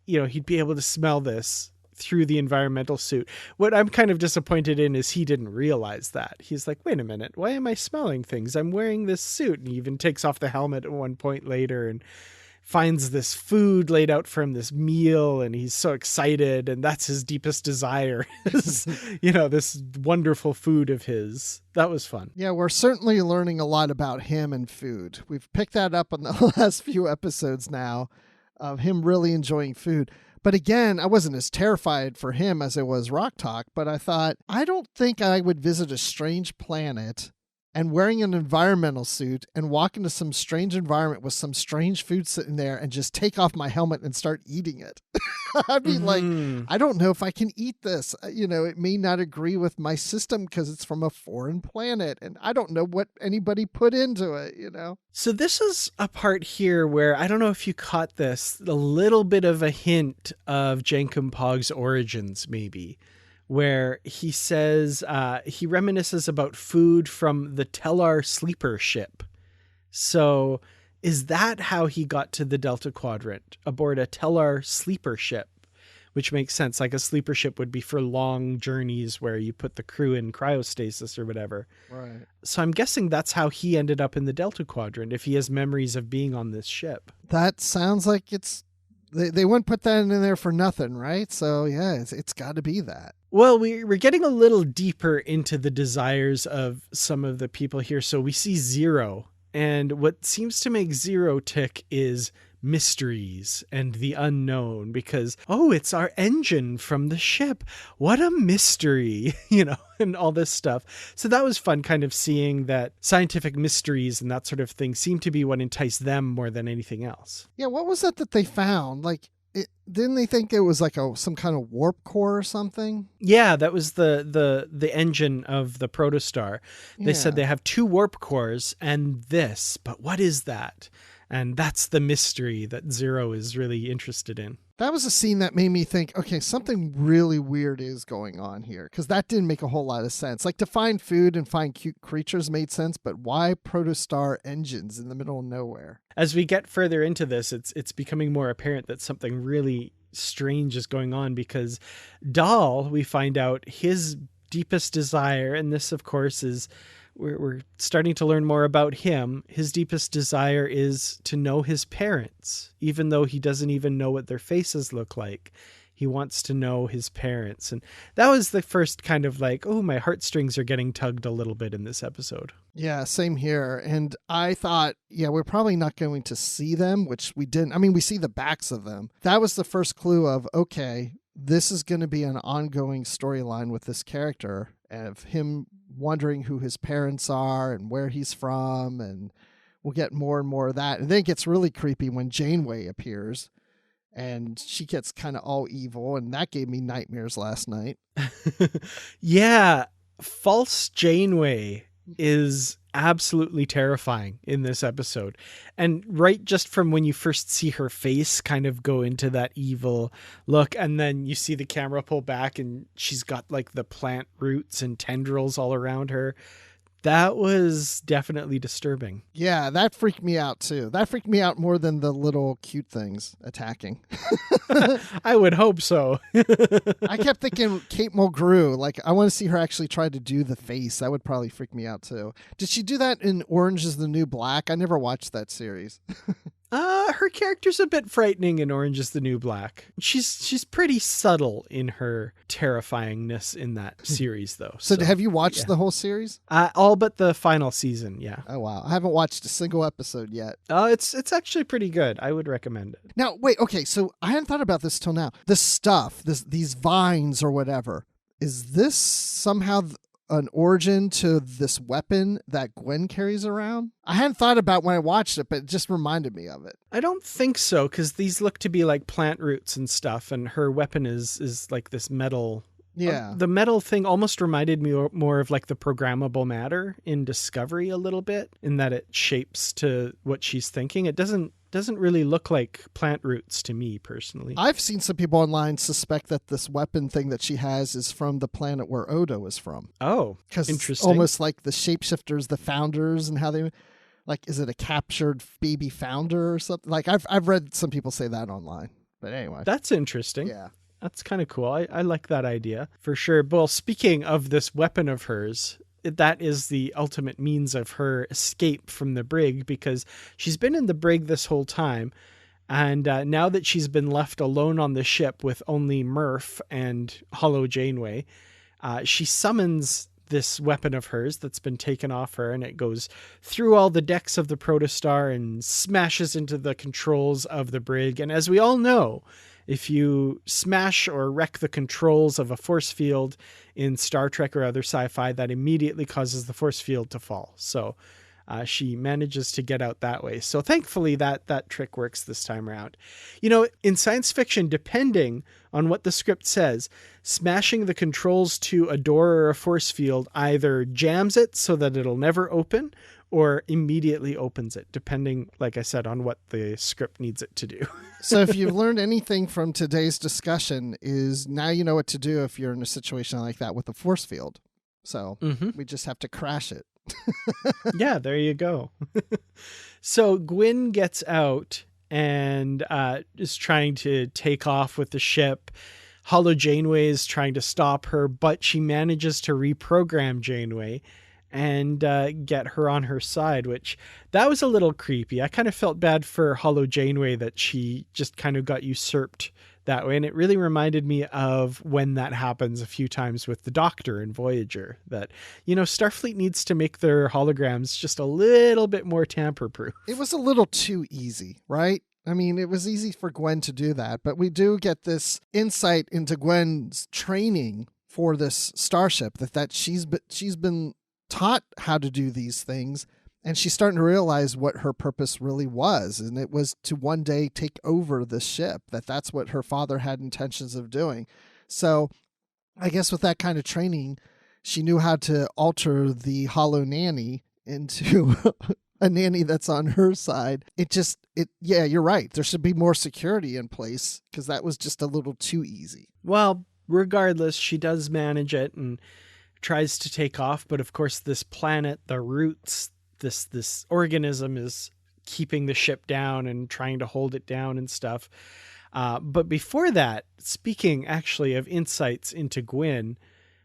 he'd be able to smell this through the environmental suit. What I'm kind of disappointed in is he didn't realize that. He's like, wait a minute, why am I smelling things? I'm wearing this suit. And he even takes off the helmet at one point later and finds this food laid out for him, this meal, and he's so excited, and that's his deepest desire is, this wonderful food of his. That was fun. Yeah, we're certainly learning a lot about him and food. We've picked that up on the last few episodes now of him really enjoying food. But again, I wasn't as terrified for him as I was Rock Talk, but I thought, I don't think I would visit a strange planet and wearing an environmental suit and walk into some strange environment with some strange food sitting there and just take off my helmet and start eating it. I'd be like, I don't know if I can eat this. It may not agree with my system because it's from a foreign planet and I don't know what anybody put into it, So this is a part here where, I don't know if you caught this, a little bit of a hint of jenkinpog's origins, maybe. Where he says he reminisces about food from the Tellar sleeper ship. So is that how he got to the Delta Quadrant, aboard a Tellar sleeper ship? Which makes sense. Like a sleeper ship would be for long journeys where you put the crew in cryostasis or whatever. Right. So I'm guessing that's how he ended up in the Delta Quadrant, if he has memories of being on this ship. That sounds like it's... They wouldn't put that in there for nothing, right? So yeah, it's got to be that. Well, we're getting a little deeper into the desires of some of the people here. So we see Zero, and what seems to make Zero tick is mysteries and the unknown, because, it's our engine from the ship. What a mystery, and all this stuff. So that was fun, kind of seeing that scientific mysteries and that sort of thing seem to be what enticed them more than anything else. Yeah, what was that they found? Didn't they think it was like some kind of warp core or something? Yeah, that was the engine of the protostar. They said they have 2 warp cores and this, but what is that? And that's the mystery that Zero is really interested in. That was a scene that made me think, okay, something really weird is going on here, because that didn't make a whole lot of sense. Like, to find food and find cute creatures made sense, but why protostar engines in the middle of nowhere? As we get further into this, it's becoming more apparent that something really strange is going on, because Dahl, we find out his deepest desire, and this, of course, is... We're starting to learn more about him. His deepest desire is to know his parents, even though he doesn't even know what their faces look like. He wants to know his parents. And that was the first kind of like, oh, my heartstrings are getting tugged a little bit in this episode. Yeah, same here. And I thought, yeah, we're probably not going to see them, which we didn't. I mean, we see the backs of them. That was the first clue of, okay, this is going to be an ongoing storyline with this character, of him wondering who his parents are and where he's from, and we'll get more and more of that. And then it gets really creepy when Janeway appears, and she gets kind of all evil, and that gave me nightmares last night. Yeah, false Janeway is absolutely terrifying in this episode. And right just from when you first see her face kind of go into that evil look, and then you see the camera pull back and she's got like the plant roots and tendrils all around her. That was definitely disturbing. Yeah, that freaked me out too. That freaked me out more than the little cute things attacking. I would hope so. I kept thinking Kate Mulgrew, like, I want to see her actually try to do the face. That would probably freak me out too. Did she do that in Orange is the New Black? I never watched that series. Her character's a bit frightening in Orange is the New Black. She's pretty subtle in her terrifyingness in that series, though. So have you watched the whole series? All but the final season, yeah. Oh, wow. I haven't watched a single episode yet. It's actually pretty good. I would recommend it. Now, wait, okay, so I hadn't thought about this till now. This stuff, these vines or whatever, is this somehow an origin to this weapon that Gwen carries around? I hadn't thought about when I watched it, but it just reminded me of it. I don't think so, because these look to be like plant roots and stuff, and her weapon is like this metal. Yeah. The metal thing almost reminded me more of like the programmable matter in Discovery a little bit, in that it shapes to what she's thinking. It doesn't really look like plant roots to me personally. I've seen some people online suspect that this weapon thing that she has is from the planet where Odo is from. Oh, because interesting. Almost like the shapeshifters, the founders, and how they, like, is it a captured baby founder or something? Like, I've read some people say that online. But anyway. That's interesting. Yeah. That's kind of cool. I like that idea for sure. Well, speaking of this weapon of hers, that is the ultimate means of her escape from the brig, because she's been in the brig this whole time. And now that she's been left alone on the ship with only Murph and Hollow Janeway, she summons this weapon of hers that's been taken off her, and it goes through all the decks of the protostar and smashes into the controls of the brig. And as we all know, if you smash or wreck the controls of a force field in Star Trek or other sci-fi, that immediately causes the force field to fall. So she manages to get out that way. So thankfully that trick works this time around. You know, in science fiction, depending on what the script says, smashing the controls to a door or a force field either jams it so that it'll never open, or immediately opens it, depending, like I said, on what the script needs it to do. So if you've learned anything from today's discussion, is now you know what to do if you're in a situation like that with a force field. So we just have to crash it. Yeah, there you go. So Gwyn gets out and is trying to take off with the ship. Hollow Janeway is trying to stop her, but she manages to reprogram Janeway and get her on her side, which that was a little creepy. I kind of felt bad for Hollow Janeway that she just kind of got usurped that way. And it really reminded me of when that happens a few times with the Doctor in Voyager, that, you know, Starfleet needs to make their holograms just a little bit more tamper-proof. It was a little too easy, right? I mean, it was easy for Gwen to do that, but we do get this insight into Gwen's training for this starship, that she's been taught how to do these things, and she's starting to realize what her purpose really was, and it was to one day take over the ship, that's what her father had intentions of doing. So I guess with that kind of training, she knew how to alter the Hollow Nanny into a nanny that's on her side. Yeah, you're right. There should be more security in place because that was just a little too easy. Well, regardless, she does manage it and tries to take off. But of course, this planet, the roots, this organism is keeping the ship down and trying to hold it down and stuff. But before that, speaking actually of insights into Gwen,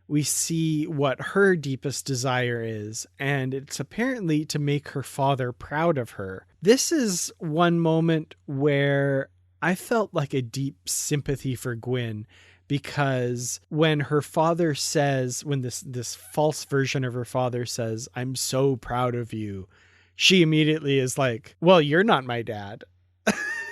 we see what her deepest desire is, and it's apparently to make her father proud of her. This is one moment where I felt like a deep sympathy for Gwen, because when her father says, when this false version of her father says, "I'm so proud of you," she immediately is like, "Well, you're not my dad."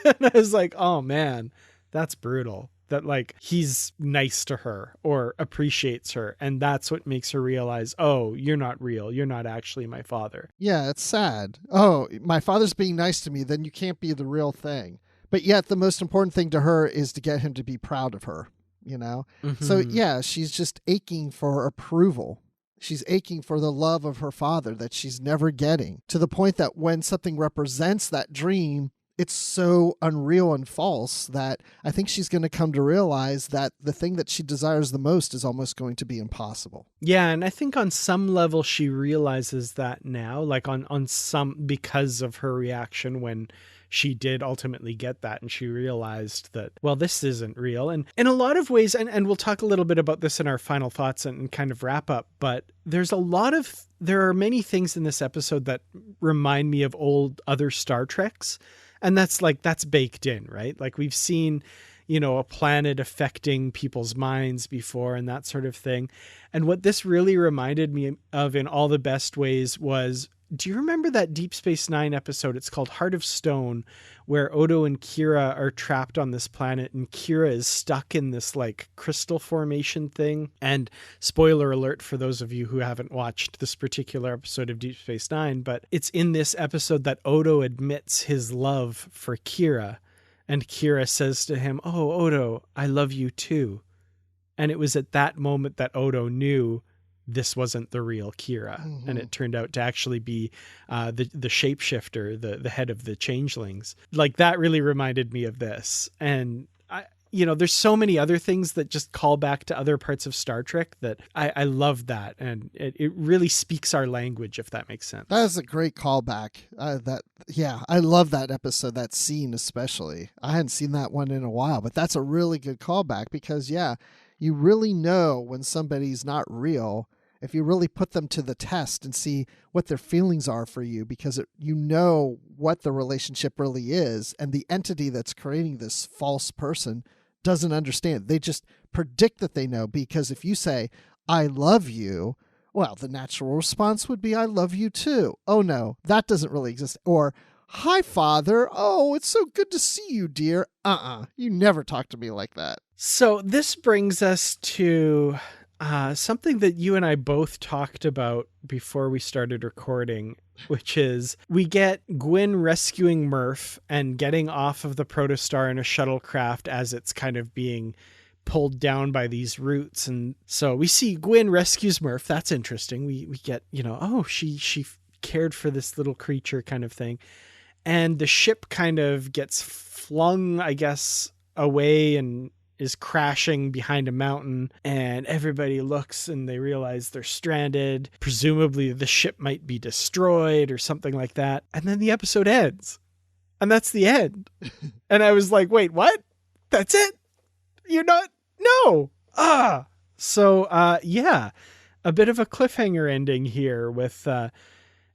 And I was like, oh man, that's brutal. That like he's nice to her or appreciates her. And that's what makes her realize, oh, you're not real. You're not actually my father. Yeah, it's sad. Oh, my father's being nice to me, then you can't be the real thing. But yet the most important thing to her is to get him to be proud of her, you know? Mm-hmm. So yeah, she's just aching for approval. She's aching for the love of her father that she's never getting, to the point that when something represents that dream, it's so unreal and false that I think she's going to come to realize that the thing that she desires the most is almost going to be impossible. Yeah, and I think on some level she realizes that now, like on some, because of her reaction when she did ultimately get that, and she realized that, well, this isn't real. And in a lot of ways, and we'll talk a little bit about this in our final thoughts and kind of wrap up, but there are many things in this episode that remind me of other Star Treks. And that's baked in, right? Like we've seen, a planet affecting people's minds before and that sort of thing. And what this really reminded me of in all the best ways was, do you remember that Deep Space Nine episode? It's called Heart of Stone, where Odo and Kira are trapped on this planet and Kira is stuck in this like crystal formation thing. And spoiler alert for those of you who haven't watched this particular episode of Deep Space Nine, but it's in this episode that Odo admits his love for Kira. And Kira says to him, "Oh, Odo, I love you too." And it was at that moment that Odo knew this wasn't the real Kira. Mm-hmm. And it turned out to actually be the shapeshifter, the head of the changelings. Like that really reminded me of this. And there's so many other things that just call back to other parts of Star Trek that I love that. And it really speaks our language, if that makes sense. That is a great callback. I love that episode, that scene especially. I hadn't seen that one in a while, but that's a really good callback because, you really know when somebody's not real if you really put them to the test and see what their feelings are for you, because you know what the relationship really is, and the entity that's creating this false person doesn't understand. They just predict that they know, because if you say, "I love you," well, the natural response would be, "I love you too." Oh no, that doesn't really exist. Or, "Hi, Father. Oh, it's so good to see you, dear." You never talk to me like that. So this brings us to something that you and I both talked about before we started recording, which is we get Gwen rescuing Murph and getting off of the protostar in a shuttlecraft as it's kind of being pulled down by these roots. And so we see Gwen rescues Murph. That's interesting. We get, she cared for this little creature kind of thing. And the ship kind of gets flung, I guess, away and is crashing behind a mountain, and everybody looks and they realize they're stranded. Presumably the ship might be destroyed or something like that. And then the episode ends. And that's the end. And I was like, wait, what? That's it? You're not? No. So, a bit of a cliffhanger ending here with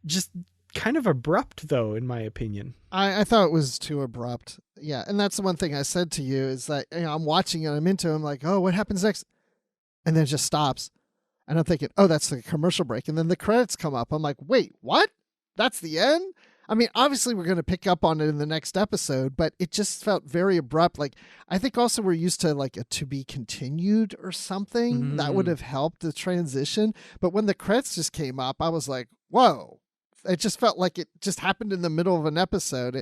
just kind of abrupt, though, in my opinion. I thought it was too abrupt. Yeah, and that's the one thing I said to you is that I'm watching it, I'm into it, I'm like, oh, what happens next? And then it just stops. And I'm thinking, oh, that's the commercial break. And then the credits come up. I'm like, wait, what? That's the end? I mean, obviously we're going to pick up on it in the next episode, but it just felt very abrupt. Like, I think also we're used to like a to be continued or something that would have helped the transition. But when the credits just came up, I was like, whoa. It just felt like it just happened in the middle of an episode.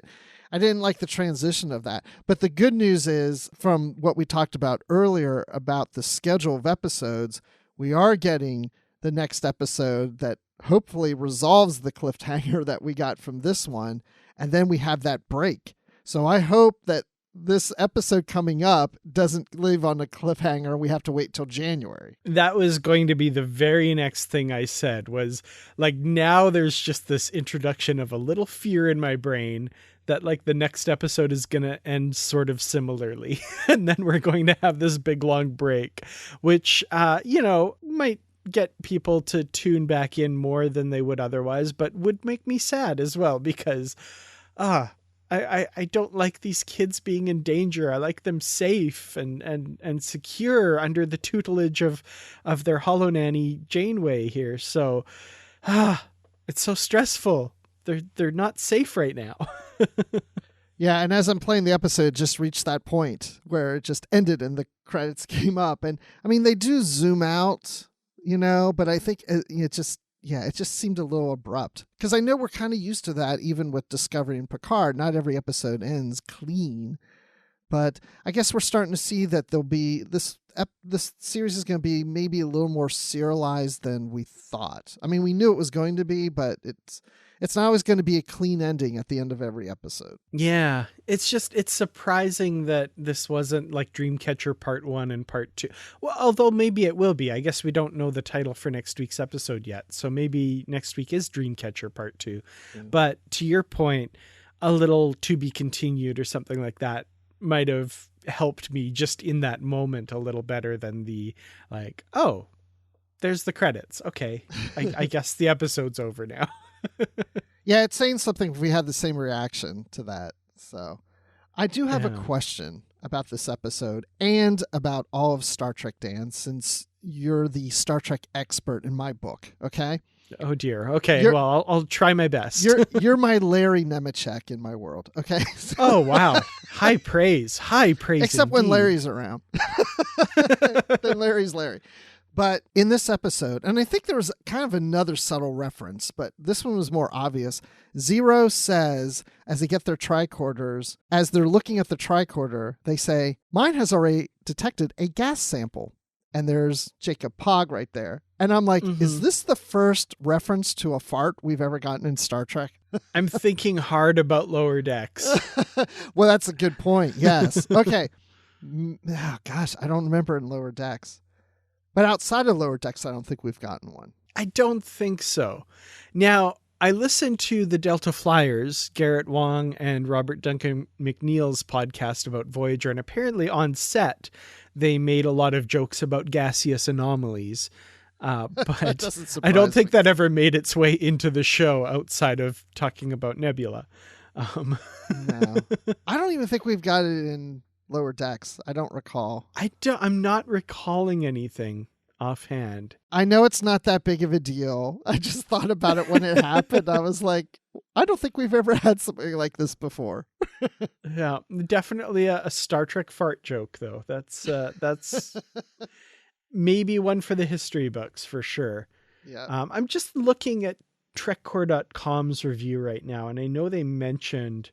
I didn't like the transition of that. But the good news is, from what we talked about earlier about the schedule of episodes, we are getting the next episode that hopefully resolves the cliffhanger that we got from this one. And then we have that break. So I hope that this episode coming up doesn't leave on a cliffhanger. We have to wait till January. That was going to be the very next thing I said, was like, now there's just this introduction of a little fear in my brain that like the next episode is going to end sort of similarly. And then we're going to have this big long break, which, might get people to tune back in more than they would otherwise, but would make me sad as well, because, I don't like these kids being in danger. I like them safe and secure under the tutelage of their Hollow Nanny Janeway here. So, it's so stressful. They're not safe right now. Yeah, and as I'm playing the episode, it just reached that point where it just ended and the credits came up. And I mean, they do zoom out, but I think it just seemed a little abrupt, because I know we're kind of used to that even with Discovery and Picard. Not every episode ends clean, but I guess we're starting to see that there'll be this series is going to be maybe a little more serialized than we thought. I mean, we knew it was going to be, but it's not always going to be a clean ending at the end of every episode. Yeah, it's surprising that this wasn't like Dreamcatcher Part 1 and Part 2. Well, although maybe it will be. I guess we don't know the title for next week's episode yet. So maybe next week is Dreamcatcher Part 2. Mm. But to your point, a little to be continued or something like that might have helped me just in that moment a little better than the like, oh, there's the credits. Okay, I guess the episode's over now. Yeah, it's saying something if we had the same reaction to that. So I do have a question about this episode and about all of Star Trek, Dan, since you're the Star Trek expert in my book. Okay. Oh dear. Okay. Well, I'll try my best. You're my Larry Nemechek in my world. Okay. So, oh, wow. High praise. Except indeed. When Larry's around. Then Larry's Larry. But in this episode, and I think there was kind of another subtle reference, but this one was more obvious. Zero says, as they get their tricorders, as they're looking at the tricorder, they say, mine has already detected a gas sample. And there's JenkinpogG right there. And I'm like, Is this the first reference to a fart we've ever gotten in Star Trek? I'm thinking hard about Lower Decks. Well, that's a good point. Yes. Okay. Oh, gosh, I don't remember in Lower Decks. But outside of Lower Decks, I don't think we've gotten one. I don't think so. Now, I listened to the Delta Flyers, Garrett Wong and Robert Duncan McNeil's podcast about Voyager, and apparently on set, they made a lot of jokes about gaseous anomalies. But I don't think that ever made its way into the show outside of talking about Nebula. No. I don't even think we've got it in Lower Decks. I don't recall. I'm not recalling anything offhand. I know it's not that big of a deal. I just thought about it when it happened. I was like, I don't think we've ever had something like this before. Yeah, definitely a Star Trek fart joke, though. That's maybe one for the history books for sure. Yeah. I'm just looking at trekcore.com's review right now, and I know they mentioned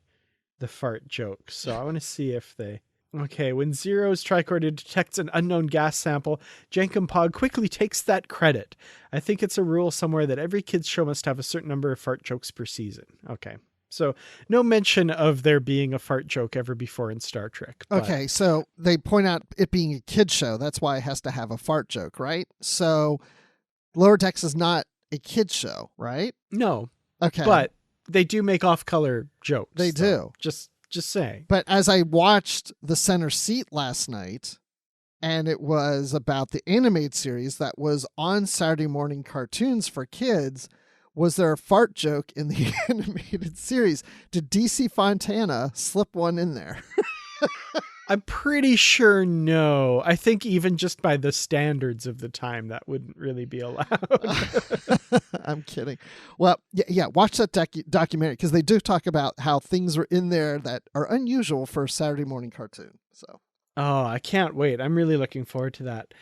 the fart joke, so I want to see if they... Okay, when Zero's tricorder detects an unknown gas sample, jenkinpog quickly takes that credit. I think it's a rule somewhere that every kid's show must have a certain number of fart jokes per season. Okay, so no mention of there being a fart joke ever before in Star Trek. But... Okay, so they point out it being a kid's show. That's why it has to have a fart joke, right? So Lower Decks is not a kid's show, right? No. Okay. But they do make off-color jokes. They do. Just saying. But as I watched The Center Seat last night, and it was about the animated series that was on Saturday morning cartoons for kids, was there a fart joke in the animated series? Did DC Fontana slip one in there? I'm pretty sure no. I think even just by the standards of the time, that wouldn't really be allowed. I'm kidding. Well, yeah. Watch that documentary, because they do talk about how things are in there that are unusual for a Saturday morning cartoon. So, oh, I can't wait. I'm really looking forward to that.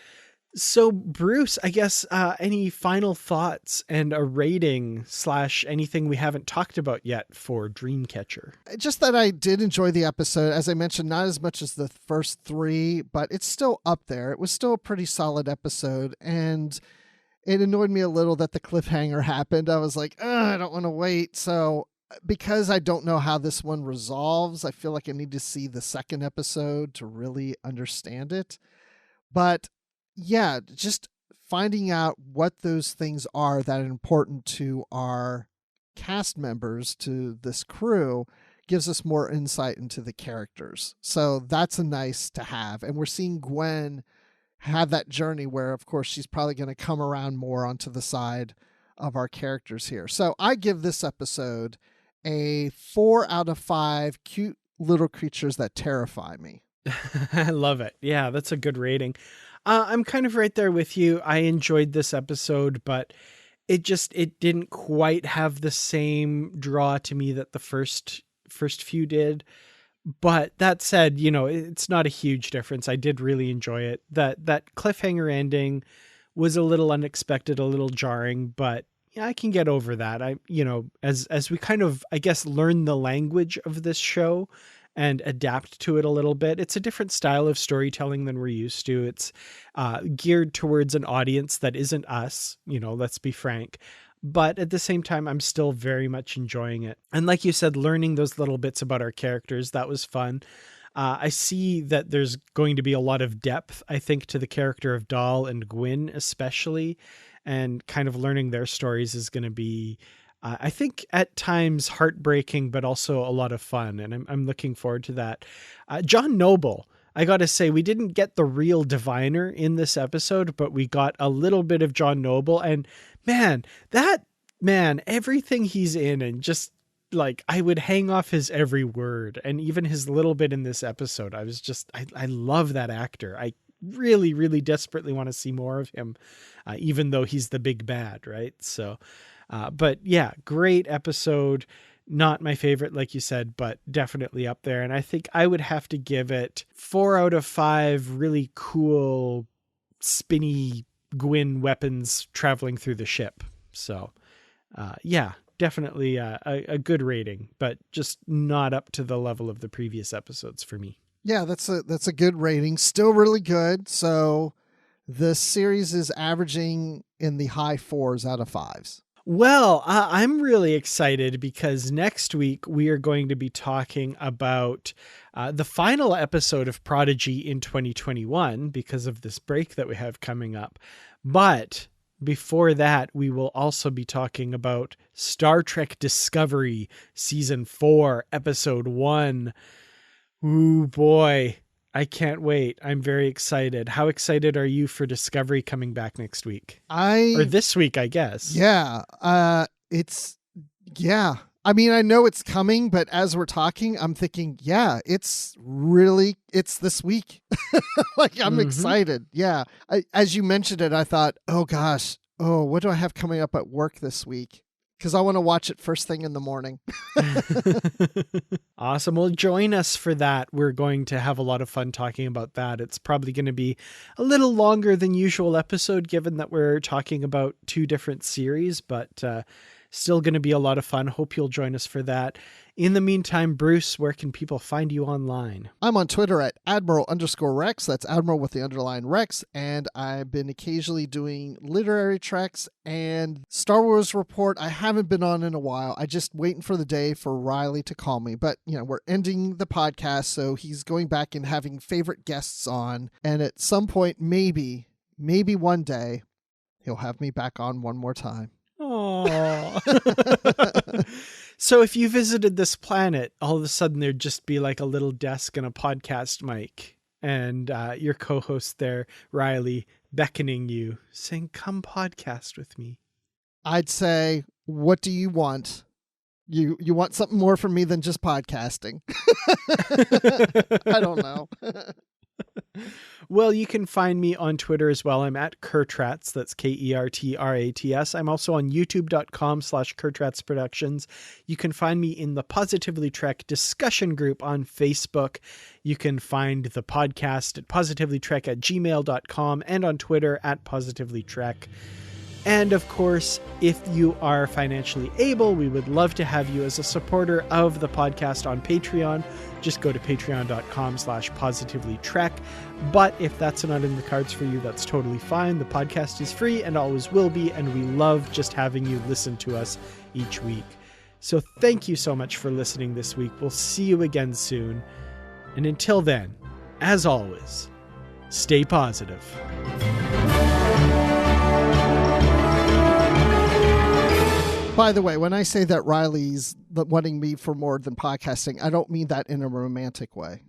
So, Bruce, I guess any final thoughts and a rating / anything we haven't talked about yet for Dreamcatcher? Just that I did enjoy the episode. As I mentioned, not as much as the first 3, but it's still up there. It was still a pretty solid episode, and it annoyed me a little that the cliffhanger happened. I was like, I don't want to wait. So because I don't know how this one resolves, I feel like I need to see the second episode to really understand it. But yeah, just finding out what those things are that are important to our cast members, to this crew, gives us more insight into the characters. So that's a nice to have. And we're seeing Gwen have that journey where, of course, she's probably going to come around more onto the side of our characters here. So I give this episode a 4 out of 5 cute little creatures that terrify me. I love it. Yeah, that's a good rating. I'm kind of right there with you. I enjoyed this episode, but it didn't quite have the same draw to me that the first few did. But that said, it's not a huge difference. I did really enjoy it. That cliffhanger ending was a little unexpected, a little jarring, but yeah, I can get over that. As we kind of, I guess, learn the language of this show and adapt to it a little bit. It's a different style of storytelling than we're used to. It's geared towards an audience that isn't us, let's be frank. But at the same time, I'm still very much enjoying it. And like you said, learning those little bits about our characters, that was fun. I see that there's going to be a lot of depth, I think, to the character of Dahl and Gwyn especially, and kind of learning their stories is going to be, I think, at times heartbreaking, but also a lot of fun. And I'm looking forward to that. John Noble, I got to say, we didn't get the real diviner in this episode, but we got a little bit of John Noble. And everything he's in, and just like, I would hang off his every word, and even his little bit in this episode. I love that actor. I really, really desperately want to see more of him, even though he's the big bad, right? So, but yeah, great episode. Not my favorite, like you said, but definitely up there. And I think I would have to give it 4 out of 5 really cool, spinny Gwyn weapons traveling through the ship. So, yeah, definitely a good rating, but just not up to the level of the previous episodes for me. Yeah, that's a good rating. Still really good. So the series is averaging in the high 4s out of 5s. Well, I'm really excited because next week we are going to be talking about the final episode of Prodigy in 2021 because of this break that we have coming up. But before that, we will also be talking about Star Trek Discovery Season 4, Episode 1. Ooh, boy. I can't wait. I'm very excited. How excited are you for Discovery coming back next week? Or this week, I guess. Yeah. I mean, I know it's coming, but as we're talking, I'm thinking, yeah, it's this week. Like, I'm excited. Yeah. As you mentioned it, I thought, oh gosh, what do I have coming up at work this week? Because I want to watch it first thing in the morning. Awesome. Well, join us for that. We're going to have a lot of fun talking about that. It's probably going to be a little longer than usual episode, given that we're talking about 2 different series, but still going to be a lot of fun. Hope you'll join us for that. In the meantime, Bruce, where can people find you online? I'm on Twitter at Admiral_Rex. That's Admiral with the underline Rex. And I've been occasionally doing literary treks and Star Wars Report. I haven't been on in a while. I just waiting for the day for Riley to call me. But, we're ending the podcast, so he's going back and having favorite guests on. And at some point, maybe one day, he'll have me back on one more time. Aww. So if you visited this planet, all of a sudden there'd just be like a little desk and a podcast mic, and your co-host there, Riley, beckoning you, saying, "Come podcast with me." I'd say, "What do you want? You want something more from me than just podcasting?" I don't know. Well, you can find me on Twitter as well. I'm at Kertrats. That's Kertrats. I'm also on youtube.com/Kertrats Productions. You can find me in the Positively Trek discussion group on Facebook. You can find the podcast at positivelytrek@gmail.com and on Twitter at positivelytrek. And of course, if you are financially able, we would love to have you as a supporter of the podcast on Patreon. Just go to patreon.com/positivelytrek. But if that's not in the cards for you, that's totally fine. The podcast is free and always will be, and we love just having you listen to us each week. So thank you so much for listening this week. We'll see you again soon. And until then, as always, stay positive. By the way, when I say that Riley's wanting me for more than podcasting, I don't mean that in a romantic way.